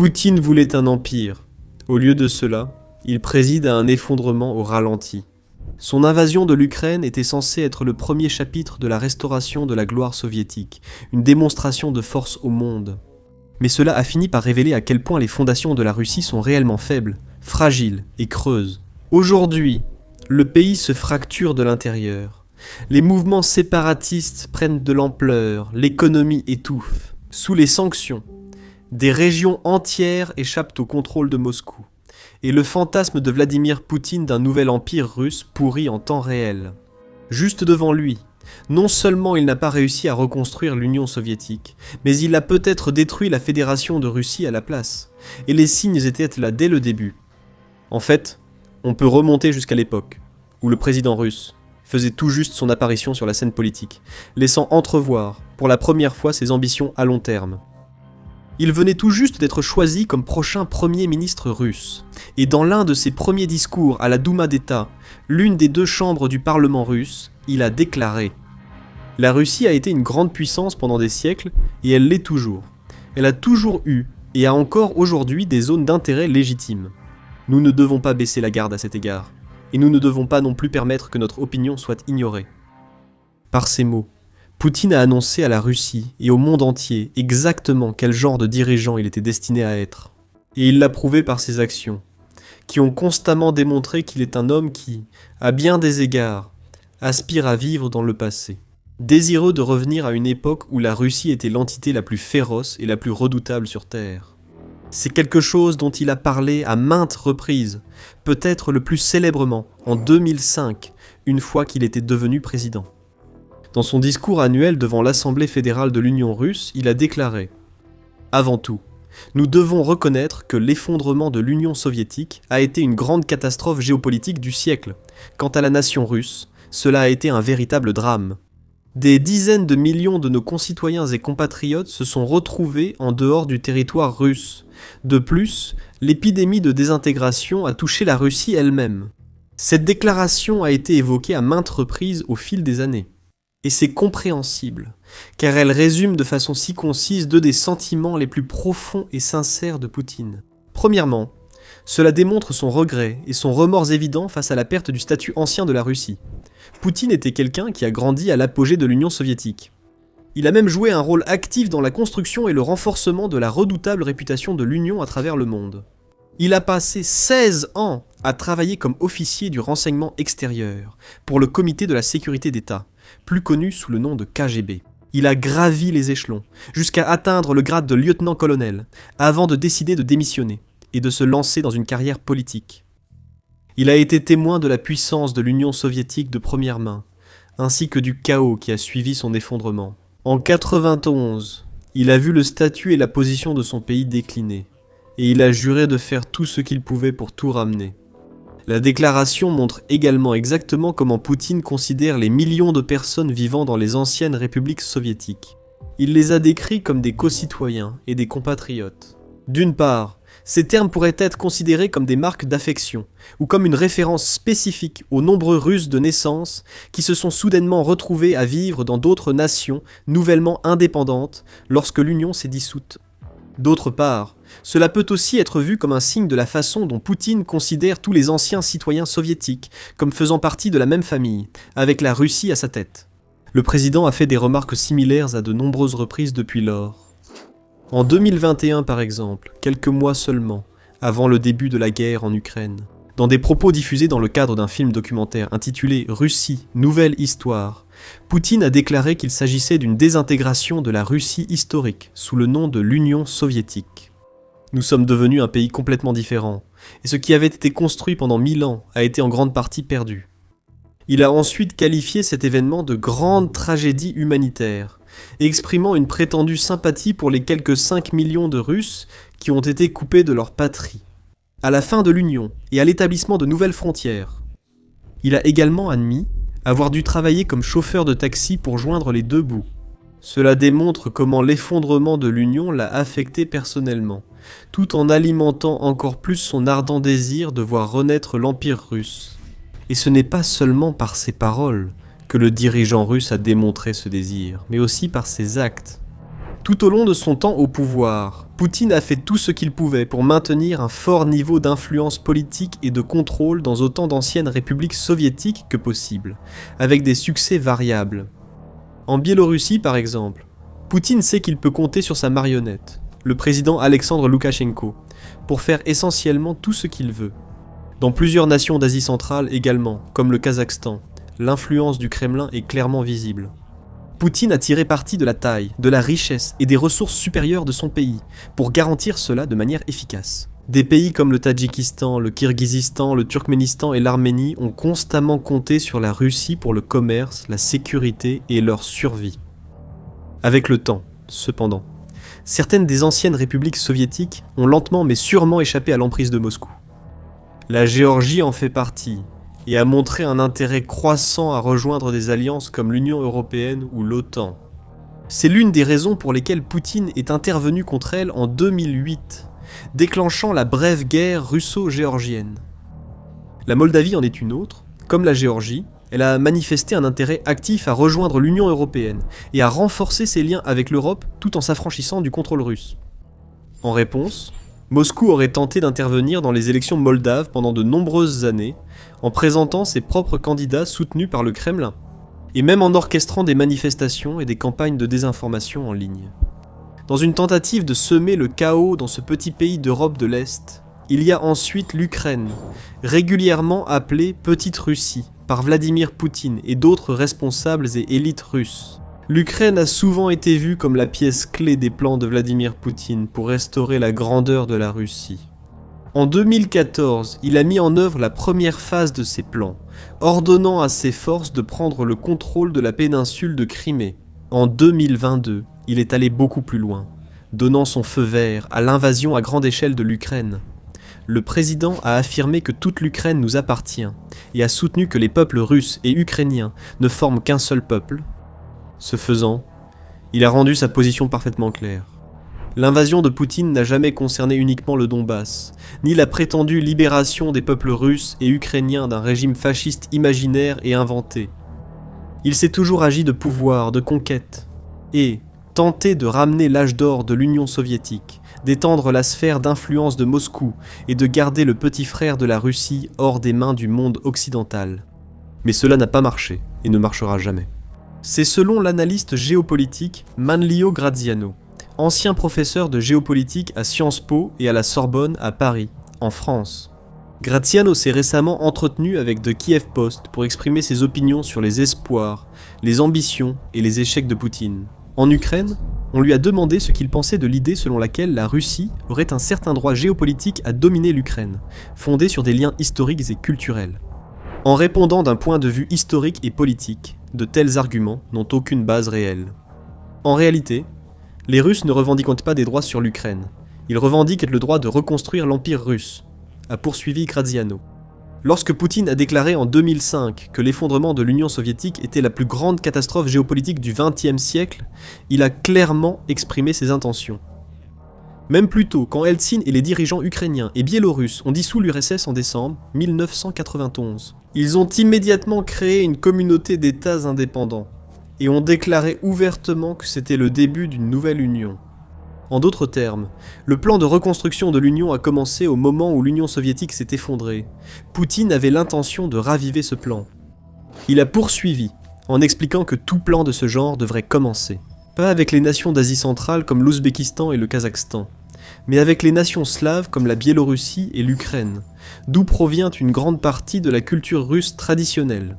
Poutine voulait un empire. Au lieu de cela, il préside à un effondrement au ralenti. Son invasion de l'Ukraine était censée être le premier chapitre de la restauration de la gloire soviétique, une démonstration de force au monde. Mais cela a fini par révéler à quel point les fondations de la Russie sont réellement faibles, fragiles et creuses. Aujourd'hui, le pays se fracture de l'intérieur. Les mouvements séparatistes prennent de l'ampleur, l'économie étouffe. Sous les sanctions, des régions entières échappent au contrôle de Moscou. Et le fantasme de Vladimir Poutine d'un nouvel empire russe pourrit en temps réel. Juste devant lui, non seulement il n'a pas réussi à reconstruire l'Union soviétique, mais il a peut-être détruit la Fédération de Russie à la place. Et les signes étaient là dès le début. En fait, on peut remonter jusqu'à l'époque où le président russe faisait tout juste son apparition sur la scène politique, laissant entrevoir, pour la première fois, ses ambitions à long terme. Il venait tout juste d'être choisi comme prochain premier ministre russe, et dans l'un de ses premiers discours à la Douma d'État, l'une des deux chambres du Parlement russe, il a déclaré « La Russie a été une grande puissance pendant des siècles, et elle l'est toujours. Elle a toujours eu, et a encore aujourd'hui des zones d'intérêt légitimes. Nous ne devons pas baisser la garde à cet égard, et nous ne devons pas non plus permettre que notre opinion soit ignorée. » Par ces mots, Poutine a annoncé à la Russie et au monde entier exactement quel genre de dirigeant il était destiné à être. Et il l'a prouvé par ses actions, qui ont constamment démontré qu'il est un homme qui, à bien des égards, aspire à vivre dans le passé, désireux de revenir à une époque où la Russie était l'entité la plus féroce et la plus redoutable sur Terre. C'est quelque chose dont il a parlé à maintes reprises, peut-être le plus célèbrement en 2005, une fois qu'il était devenu président. Dans son discours annuel devant l'Assemblée fédérale de l'Union russe, il a déclaré « Avant tout, nous devons reconnaître que l'effondrement de l'Union soviétique a été une grande catastrophe géopolitique du siècle. Quant à la nation russe, cela a été un véritable drame. Des dizaines de millions de nos concitoyens et compatriotes se sont retrouvés en dehors du territoire russe. De plus, l'épidémie de désintégration a touché la Russie elle-même. Cette déclaration a été évoquée à maintes reprises au fil des années. Et c'est compréhensible, car elle résume de façon si concise deux des sentiments les plus profonds et sincères de Poutine. Premièrement, cela démontre son regret et son remords évident face à la perte du statut ancien de la Russie. Poutine était quelqu'un qui a grandi à l'apogée de l'Union soviétique. Il a même joué un rôle actif dans la construction et le renforcement de la redoutable réputation de l'Union à travers le monde. Il a passé 16 ans à travailler comme officier du renseignement extérieur pour le Comité de la sécurité d'État, plus connu sous le nom de KGB. Il a gravi les échelons, jusqu'à atteindre le grade de lieutenant-colonel, avant de décider de démissionner et de se lancer dans une carrière politique. Il a été témoin de la puissance de l'Union soviétique de première main, ainsi que du chaos qui a suivi son effondrement. En 1991, il a vu le statut et la position de son pays décliner, et il a juré de faire tout ce qu'il pouvait pour tout ramener. La déclaration montre également exactement comment Poutine considère les millions de personnes vivant dans les anciennes républiques soviétiques. Il les a décrits comme des co-citoyens et des compatriotes. D'une part, ces termes pourraient être considérés comme des marques d'affection, ou comme une référence spécifique aux nombreux Russes de naissance qui se sont soudainement retrouvés à vivre dans d'autres nations nouvellement indépendantes lorsque l'Union s'est dissoute. D'autre part, cela peut aussi être vu comme un signe de la façon dont Poutine considère tous les anciens citoyens soviétiques comme faisant partie de la même famille, avec la Russie à sa tête. Le président a fait des remarques similaires à de nombreuses reprises depuis lors. En 2021 par exemple, quelques mois seulement, avant le début de la guerre en Ukraine, dans des propos diffusés dans le cadre d'un film documentaire intitulé « Russie, nouvelle histoire », Poutine a déclaré qu'il s'agissait d'une désintégration de la Russie historique sous le nom de l'Union soviétique. Nous sommes devenus un pays complètement différent, et ce qui avait été construit pendant 1000 ans a été en grande partie perdu. Il a ensuite qualifié cet événement de grande tragédie humanitaire, exprimant une prétendue sympathie pour les quelques 5 millions de Russes qui ont été coupés de leur patrie, à la fin de l'Union et à l'établissement de nouvelles frontières. Il a également admis avoir dû travailler comme chauffeur de taxi pour joindre les deux bouts. Cela démontre comment l'effondrement de l'Union l'a affecté personnellement, tout en alimentant encore plus son ardent désir de voir renaître l'Empire russe. Et ce n'est pas seulement par ses paroles que le dirigeant russe a démontré ce désir, mais aussi par ses actes. Tout au long de son temps au pouvoir, Poutine a fait tout ce qu'il pouvait pour maintenir un fort niveau d'influence politique et de contrôle dans autant d'anciennes républiques soviétiques que possible, avec des succès variables. En Biélorussie par exemple, Poutine sait qu'il peut compter sur sa marionnette, le président Alexandre Loukachenko, pour faire essentiellement tout ce qu'il veut. Dans plusieurs nations d'Asie centrale également, comme le Kazakhstan, l'influence du Kremlin est clairement visible. Poutine a tiré parti de la taille, de la richesse et des ressources supérieures de son pays, pour garantir cela de manière efficace. Des pays comme le Tadjikistan, le Kirghizistan, le Turkménistan et l'Arménie ont constamment compté sur la Russie pour le commerce, la sécurité et leur survie. Avec le temps, cependant, certaines des anciennes républiques soviétiques ont lentement mais sûrement échappé à l'emprise de Moscou. La Géorgie en fait partie, et a montré un intérêt croissant à rejoindre des alliances comme l'Union européenne ou l'OTAN. C'est l'une des raisons pour lesquelles Poutine est intervenu contre elle en 2008, déclenchant la brève guerre russo-géorgienne. La Moldavie en est une autre, comme la Géorgie, elle a manifesté un intérêt actif à rejoindre l'Union européenne et à renforcer ses liens avec l'Europe tout en s'affranchissant du contrôle russe. En réponse, Moscou aurait tenté d'intervenir dans les élections moldaves pendant de nombreuses années, en présentant ses propres candidats soutenus par le Kremlin, et même en orchestrant des manifestations et des campagnes de désinformation en ligne. Dans une tentative de semer le chaos dans ce petit pays d'Europe de l'Est, il y a ensuite l'Ukraine, régulièrement appelée Petite Russie, par Vladimir Poutine et d'autres responsables et élites russes. L'Ukraine a souvent été vue comme la pièce clé des plans de Vladimir Poutine pour restaurer la grandeur de la Russie. En 2014, il a mis en œuvre la première phase de ses plans, ordonnant à ses forces de prendre le contrôle de la péninsule de Crimée. En 2022, il est allé beaucoup plus loin, donnant son feu vert à l'invasion à grande échelle de l'Ukraine. Le président a affirmé que toute l'Ukraine nous appartient et a soutenu que les peuples russes et ukrainiens ne forment qu'un seul peuple. Ce faisant, il a rendu sa position parfaitement claire. L'invasion de Poutine n'a jamais concerné uniquement le Donbass, ni la prétendue libération des peuples russes et ukrainiens d'un régime fasciste imaginaire et inventé. Il s'est toujours agi de pouvoir, de conquête, et tenté de ramener l'âge d'or de l'Union soviétique, d'étendre la sphère d'influence de Moscou et de garder le petit frère de la Russie hors des mains du monde occidental. Mais cela n'a pas marché, et ne marchera jamais. C'est selon l'analyste géopolitique Manlio Graziano, ancien professeur de géopolitique à Sciences Po et à la Sorbonne à Paris, en France. Graziano s'est récemment entretenu avec The Kiev Post pour exprimer ses opinions sur les espoirs, les ambitions et les échecs de Poutine. En Ukraine, on lui a demandé ce qu'il pensait de l'idée selon laquelle la Russie aurait un certain droit géopolitique à dominer l'Ukraine, fondé sur des liens historiques et culturels. En répondant d'un point de vue historique et politique, de tels arguments n'ont aucune base réelle. En réalité, les Russes ne revendiquent pas des droits sur l'Ukraine. Ils revendiquent le droit de reconstruire l'Empire russe, a poursuivi Graziano. Lorsque Poutine a déclaré en 2005 que l'effondrement de l'Union soviétique était la plus grande catastrophe géopolitique du XXe siècle, il a clairement exprimé ses intentions. Même plus tôt, quand Eltsine et les dirigeants ukrainiens et biélorusses ont dissous l'URSS en décembre 1991, ils ont immédiatement créé une communauté d'États indépendants et ont déclaré ouvertement que c'était le début d'une nouvelle union. En d'autres termes, le plan de reconstruction de l'Union a commencé au moment où l'Union soviétique s'est effondrée. Poutine avait l'intention de raviver ce plan. Il a poursuivi, en expliquant que tout plan de ce genre devrait commencer. Pas avec les nations d'Asie centrale comme l'Ouzbékistan et le Kazakhstan, mais avec les nations slaves comme la Biélorussie et l'Ukraine, d'où provient une grande partie de la culture russe traditionnelle.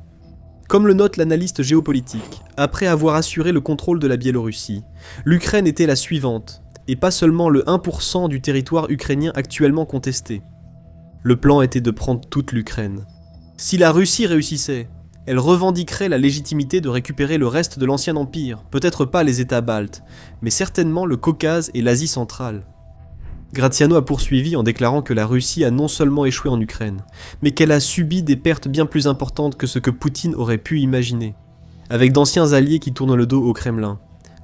Comme le note l'analyste géopolitique, après avoir assuré le contrôle de la Biélorussie, l'Ukraine était la suivante, et pas seulement le 1% du territoire ukrainien actuellement contesté. Le plan était de prendre toute l'Ukraine. Si la Russie réussissait, elle revendiquerait la légitimité de récupérer le reste de l'ancien empire, peut-être pas les États baltes, mais certainement le Caucase et l'Asie centrale. Graziano a poursuivi en déclarant que la Russie a non seulement échoué en Ukraine, mais qu'elle a subi des pertes bien plus importantes que ce que Poutine aurait pu imaginer, avec d'anciens alliés qui tournent le dos au Kremlin,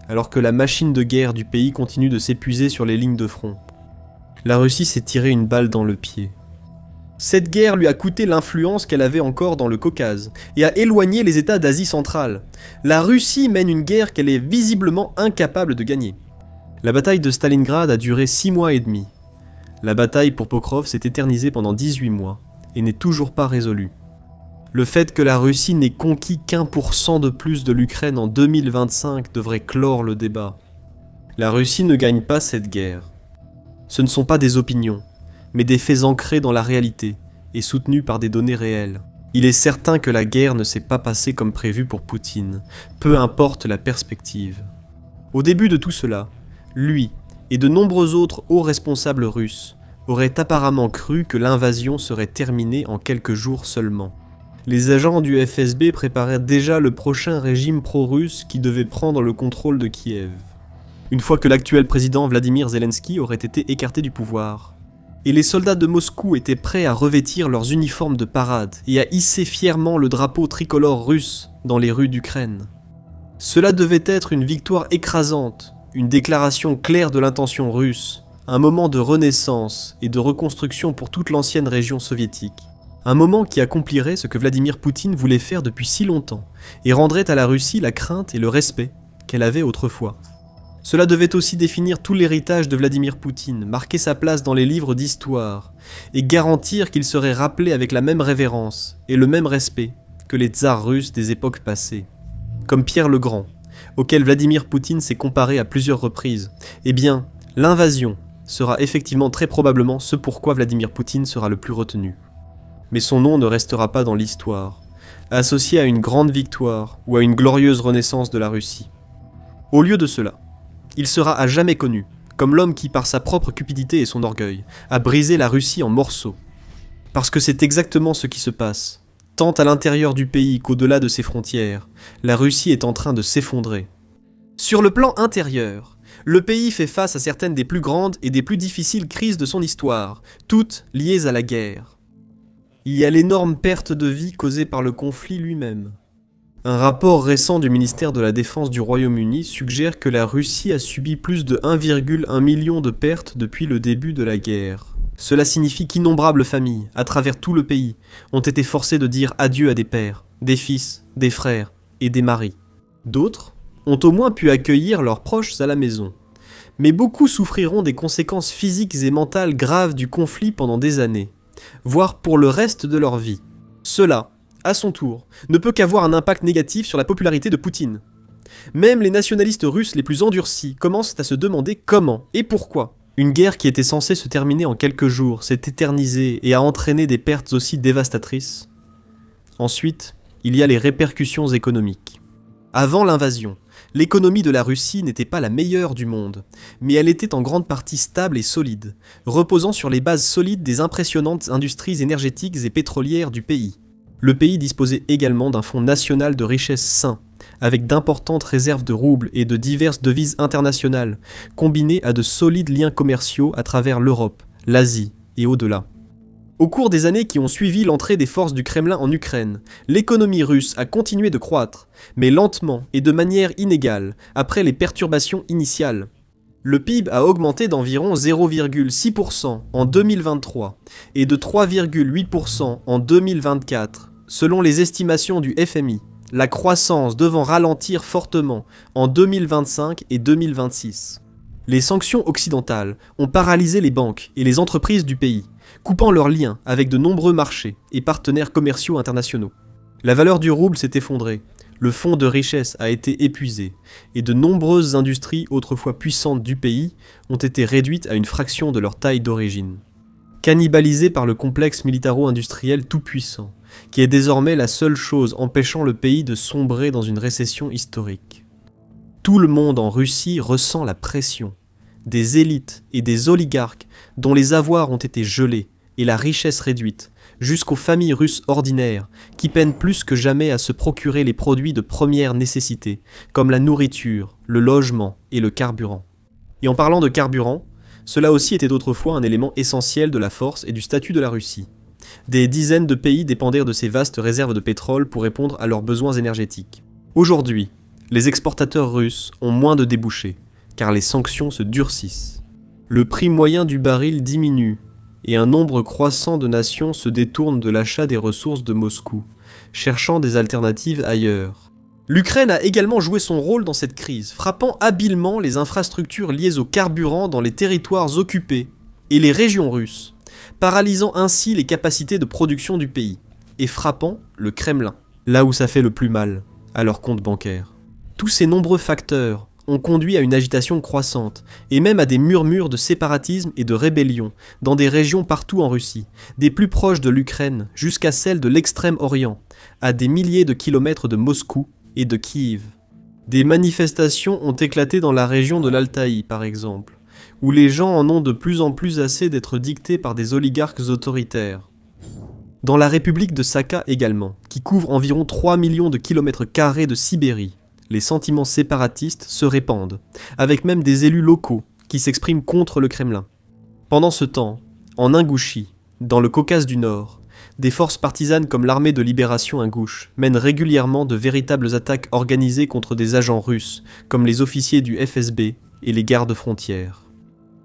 alors que la machine de guerre du pays continue de s'épuiser sur les lignes de front. La Russie s'est tiré une balle dans le pied. Cette guerre lui a coûté l'influence qu'elle avait encore dans le Caucase, et a éloigné les États d'Asie centrale. La Russie mène une guerre qu'elle est visiblement incapable de gagner. La bataille de Stalingrad a duré 6 mois et demi. La bataille pour Pokrov s'est éternisée pendant 18 mois et n'est toujours pas résolue. Le fait que la Russie n'ait conquis qu'1% de plus de l'Ukraine en 2025 devrait clore le débat. La Russie ne gagne pas cette guerre. Ce ne sont pas des opinions, mais des faits ancrés dans la réalité et soutenus par des données réelles. Il est certain que la guerre ne s'est pas passée comme prévu pour Poutine, peu importe la perspective. Au début de tout cela, lui et de nombreux autres hauts responsables russes auraient apparemment cru que l'invasion serait terminée en quelques jours seulement. Les agents du FSB préparaient déjà le prochain régime pro-russe qui devait prendre le contrôle de Kiev, une fois que l'actuel président Vladimir Zelensky aurait été écarté du pouvoir. Et les soldats de Moscou étaient prêts à revêtir leurs uniformes de parade et à hisser fièrement le drapeau tricolore russe dans les rues d'Ukraine. Cela devait être une victoire écrasante, une déclaration claire de l'intention russe, un moment de renaissance et de reconstruction pour toute l'ancienne région soviétique. Un moment qui accomplirait ce que Vladimir Poutine voulait faire depuis si longtemps et rendrait à la Russie la crainte et le respect qu'elle avait autrefois. Cela devait aussi définir tout l'héritage de Vladimir Poutine, marquer sa place dans les livres d'histoire et garantir qu'il serait rappelé avec la même révérence et le même respect que les tsars russes des époques passées. Comme Pierre le Grand, auquel Vladimir Poutine s'est comparé à plusieurs reprises, eh bien, l'invasion sera effectivement très probablement ce pourquoi Vladimir Poutine sera le plus retenu. Mais son nom ne restera pas dans l'histoire, associé à une grande victoire ou à une glorieuse renaissance de la Russie. Au lieu de cela, il sera à jamais connu comme l'homme qui, par sa propre cupidité et son orgueil, a brisé la Russie en morceaux. Parce que c'est exactement ce qui se passe. Tant à l'intérieur du pays qu'au-delà de ses frontières, la Russie est en train de s'effondrer. Sur le plan intérieur, le pays fait face à certaines des plus grandes et des plus difficiles crises de son histoire, toutes liées à la guerre. Il y a l'énorme perte de vie causée par le conflit lui-même. Un rapport récent du ministère de la Défense du Royaume-Uni suggère que la Russie a subi plus de 1,1 million de pertes depuis le début de la guerre. Cela signifie qu'innombrables familles, à travers tout le pays, ont été forcées de dire adieu à des pères, des fils, des frères et des maris. D'autres ont au moins pu accueillir leurs proches à la maison. Mais beaucoup souffriront des conséquences physiques et mentales graves du conflit pendant des années, voire pour le reste de leur vie. Cela, à son tour, ne peut qu'avoir un impact négatif sur la popularité de Poutine. Même les nationalistes russes les plus endurcis commencent à se demander comment et pourquoi. Une guerre qui était censée se terminer en quelques jours s'est éternisée et a entraîné des pertes aussi dévastatrices. Ensuite, il y a les répercussions économiques. Avant l'invasion, l'économie de la Russie n'était pas la meilleure du monde, mais elle était en grande partie stable et solide, reposant sur les bases solides des impressionnantes industries énergétiques et pétrolières du pays. Le pays disposait également d'un fonds national de richesse sain, avec d'importantes réserves de roubles et de diverses devises internationales, combinées à de solides liens commerciaux à travers l'Europe, l'Asie et au-delà. Au cours des années qui ont suivi l'entrée des forces du Kremlin en Ukraine, l'économie russe a continué de croître, mais lentement et de manière inégale, après les perturbations initiales. Le PIB a augmenté d'environ 0,6% en 2023 et de 3,8% en 2024, selon les estimations du FMI, la croissance devant ralentir fortement en 2025 et 2026. Les sanctions occidentales ont paralysé les banques et les entreprises du pays, coupant leurs liens avec de nombreux marchés et partenaires commerciaux internationaux. La valeur du rouble s'est effondrée, le fonds de richesse a été épuisé, et de nombreuses industries autrefois puissantes du pays ont été réduites à une fraction de leur taille d'origine. Cannibalisées par le complexe militaro-industriel tout-puissant, qui est désormais la seule chose empêchant le pays de sombrer dans une récession historique. Tout le monde en Russie ressent la pression. Des élites et des oligarques dont les avoirs ont été gelés et la richesse réduite, jusqu'aux familles russes ordinaires qui peinent plus que jamais à se procurer les produits de première nécessité, comme la nourriture, le logement et le carburant. Et en parlant de carburant, cela aussi était autrefois un élément essentiel de la force et du statut de la Russie. Des dizaines de pays dépendaient de ces vastes réserves de pétrole pour répondre à leurs besoins énergétiques. Aujourd'hui, les exportateurs russes ont moins de débouchés, car les sanctions se durcissent. Le prix moyen du baril diminue, et un nombre croissant de nations se détournent de l'achat des ressources de Moscou, cherchant des alternatives ailleurs. L'Ukraine a également joué son rôle dans cette crise, frappant habilement les infrastructures liées au carburant dans les territoires occupés et les régions russes, paralysant ainsi les capacités de production du pays, et frappant le Kremlin, là où ça fait le plus mal, à leur compte bancaire. Tous ces nombreux facteurs ont conduit à une agitation croissante, et même à des murmures de séparatisme et de rébellion dans des régions partout en Russie, des plus proches de l'Ukraine jusqu'à celles de l'extrême-orient, à des milliers de kilomètres de Moscou et de Kiev. Des manifestations ont éclaté dans la région de l'Altaï, par exemple, où les gens en ont de plus en plus assez d'être dictés par des oligarques autoritaires. Dans la République de Sakha également, qui couvre environ 3 millions de kilomètres carrés de Sibérie, les sentiments séparatistes se répandent, avec même des élus locaux qui s'expriment contre le Kremlin. Pendant ce temps, en Ingouchie, dans le Caucase du Nord, des forces partisanes comme l'armée de libération ingouche mènent régulièrement de véritables attaques organisées contre des agents russes, comme les officiers du FSB et les gardes frontières.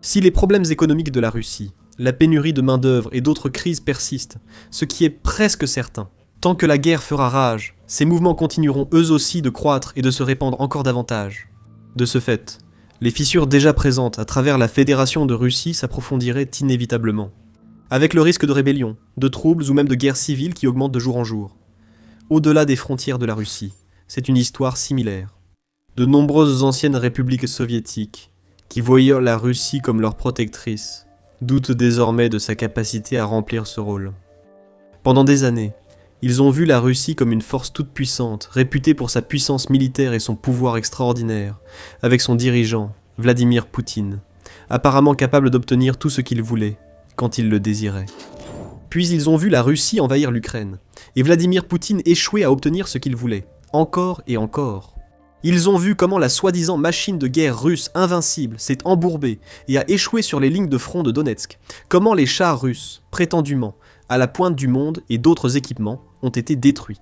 Si les problèmes économiques de la Russie, la pénurie de main-d'œuvre et d'autres crises persistent, ce qui est presque certain, tant que la guerre fera rage, ces mouvements continueront eux aussi de croître et de se répandre encore davantage. De ce fait, les fissures déjà présentes à travers la Fédération de Russie s'approfondiraient inévitablement, avec le risque de rébellion, de troubles ou même de guerres civiles qui augmentent de jour en jour. Au-delà des frontières de la Russie, c'est une histoire similaire. De nombreuses anciennes républiques soviétiques, qui voyaient la Russie comme leur protectrice, doutent désormais de sa capacité à remplir ce rôle. Pendant des années, ils ont vu la Russie comme une force toute puissante, réputée pour sa puissance militaire et son pouvoir extraordinaire, avec son dirigeant, Vladimir Poutine, apparemment capable d'obtenir tout ce qu'il voulait, quand il le désirait. Puis ils ont vu la Russie envahir l'Ukraine, et Vladimir Poutine échouer à obtenir ce qu'il voulait, encore et encore. Ils ont vu comment la soi-disant machine de guerre russe invincible s'est embourbée et a échoué sur les lignes de front de Donetsk, comment les chars russes, prétendument, à la pointe du monde et d'autres équipements, ont été détruits.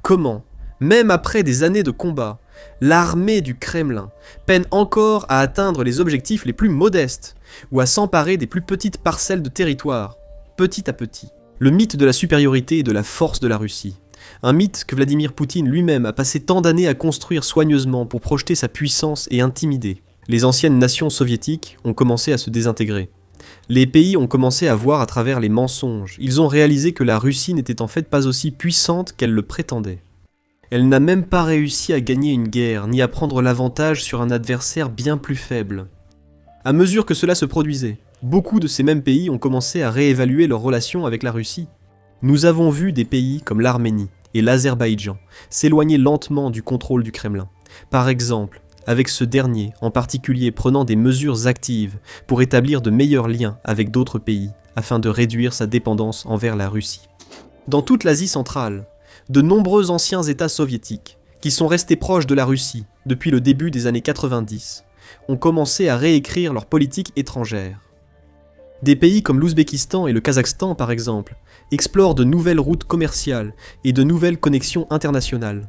Comment, même après des années de combat, l'armée du Kremlin peine encore à atteindre les objectifs les plus modestes, ou à s'emparer des plus petites parcelles de territoire, petit à petit. Le mythe de la supériorité et de la force de la Russie. Un mythe que Vladimir Poutine lui-même a passé tant d'années à construire soigneusement pour projeter sa puissance et intimider. Les anciennes nations soviétiques ont commencé à se désintégrer. Les pays ont commencé à voir à travers les mensonges. Ils ont réalisé que la Russie n'était en fait pas aussi puissante qu'elle le prétendait. Elle n'a même pas réussi à gagner une guerre, ni à prendre l'avantage sur un adversaire bien plus faible. À mesure que cela se produisait, beaucoup de ces mêmes pays ont commencé à réévaluer leurs relations avec la Russie. Nous avons vu des pays comme l'Arménie et l'Azerbaïdjan s'éloigner lentement du contrôle du Kremlin. Par exemple, avec ce dernier en particulier prenant des mesures actives pour établir de meilleurs liens avec d'autres pays afin de réduire sa dépendance envers la Russie. Dans toute l'Asie centrale, de nombreux anciens États soviétiques, qui sont restés proches de la Russie depuis le début des années 90, ont commencé à réécrire leur politique étrangère. Des pays comme l'Ouzbékistan et le Kazakhstan, par exemple, explorent de nouvelles routes commerciales et de nouvelles connexions internationales.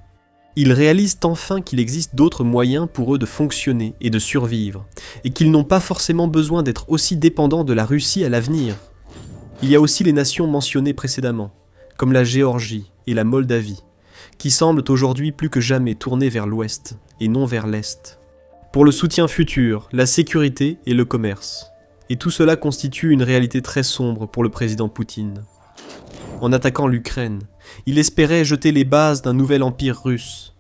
Ils réalisent enfin qu'il existe d'autres moyens pour eux de fonctionner et de survivre, et qu'ils n'ont pas forcément besoin d'être aussi dépendants de la Russie à l'avenir. Il y a aussi les nations mentionnées précédemment, comme la Géorgie et la Moldavie, qui semblent aujourd'hui plus que jamais tournées vers l'ouest et non vers l'est. Pour le soutien futur, la sécurité et le commerce. Et tout cela constitue une réalité très sombre pour le président Poutine. En attaquant l'Ukraine, il espérait jeter les bases d'un nouvel empire russe.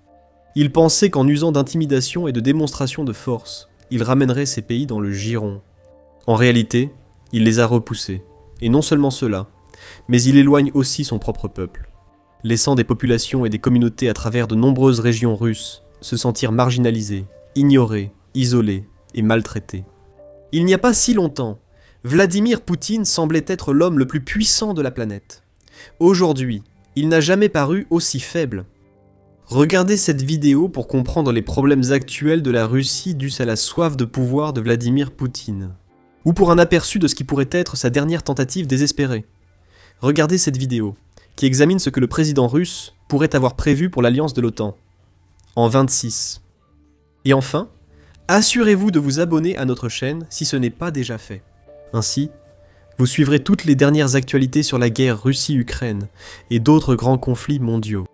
Il pensait qu'en usant d'intimidation et de démonstration de force, il ramènerait ces pays dans le giron. En réalité, il les a repoussés. Et non seulement cela, mais il éloigne aussi son propre peuple, laissant des populations et des communautés à travers de nombreuses régions russes se sentir marginalisées, ignorées, isolées et maltraitées. Il n'y a pas si longtemps, Vladimir Poutine semblait être l'homme le plus puissant de la planète. Aujourd'hui, il n'a jamais paru aussi faible. Regardez cette vidéo pour comprendre les problèmes actuels de la Russie dus à la soif de pouvoir de Vladimir Poutine. Ou pour un aperçu de ce qui pourrait être sa dernière tentative désespérée. Regardez cette vidéo, qui examine ce que le président russe pourrait avoir prévu pour l'alliance de l'OTAN. En 26. Et enfin, assurez-vous de vous abonner à notre chaîne si ce n'est pas déjà fait. Ainsi, vous suivrez toutes les dernières actualités sur la guerre Russie-Ukraine et d'autres grands conflits mondiaux.